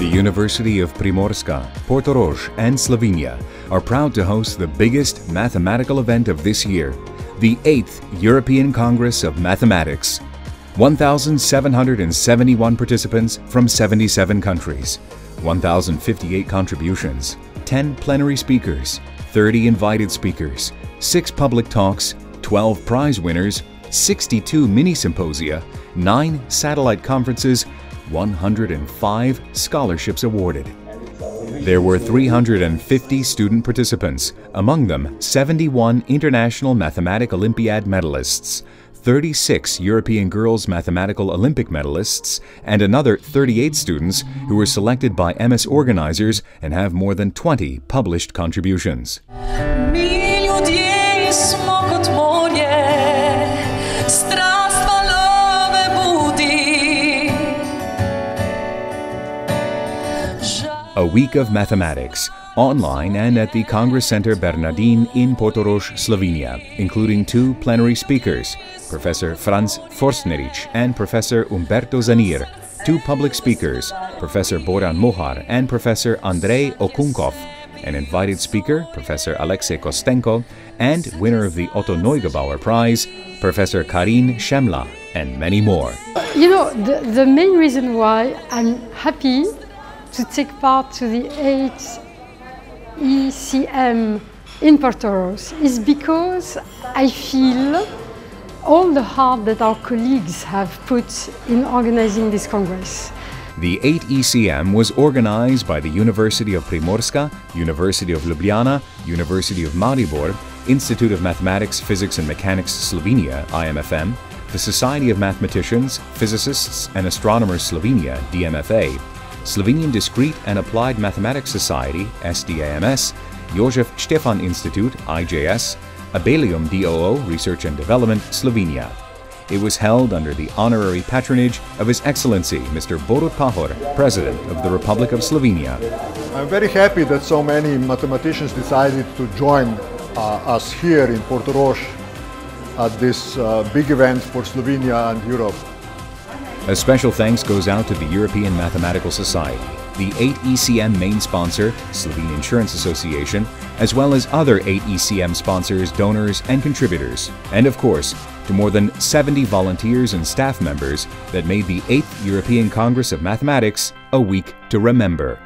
The University of Primorska, Portorož, and Slovenia are proud to host the biggest mathematical event of this year, the 8th European Congress of Mathematics. 1,771 participants from 77 countries, 1,058 contributions, 10 plenary speakers, 30 invited speakers, 6 public talks, 12 prize winners, 62 mini-symposia, 9 satellite conferences, 105 scholarships awarded. There were 350 student participants, among them 71 International Mathematic Olympiad medalists, 36 European Girls Mathematical Olympic medalists, and another 38 students who were selected by MS organizers and have more than 20 published contributions. A week of mathematics, online and at the Congress Center Bernardin in Portorož, Slovenia, including 2 plenary speakers, Professor Franz Forstneric and Professor Umberto Zanir, 2 public speakers, Professor Boran Mohar and Professor Andrei Okunkov, an invited speaker, Professor Alexei Kostenko, and winner of the Otto Neugebauer Prize, Professor Karin Shemla, and many more. You know, the main reason why I'm happy to take part to the 8th ECM in Portorož is because I feel all the heart that our colleagues have put in organizing this Congress. The 8th ECM was organized by the University of Primorska, University of Ljubljana, University of Maribor, Institute of Mathematics, Physics and Mechanics Slovenia, IMFM, the Society of Mathematicians, Physicists and Astronomers Slovenia, DMFA, Slovenian Discrete and Applied Mathematics Society, SDAMS, Jožef Stefan Institute, IJS, Abelium DOO Research and Development, Slovenia. It was held under the honorary patronage of His Excellency Mr. Borut Pahor, President of the Republic of Slovenia. I'm very happy that so many mathematicians decided to join us here in Portorož at this big event for Slovenia and Europe. A special thanks goes out to the European Mathematical Society, the 8th ECM main sponsor, Slovene Insurance Association, as well as other 8 ECM sponsors, donors, and contributors, and of course, to more than 70 volunteers and staff members that made the 8th European Congress of Mathematics a week to remember.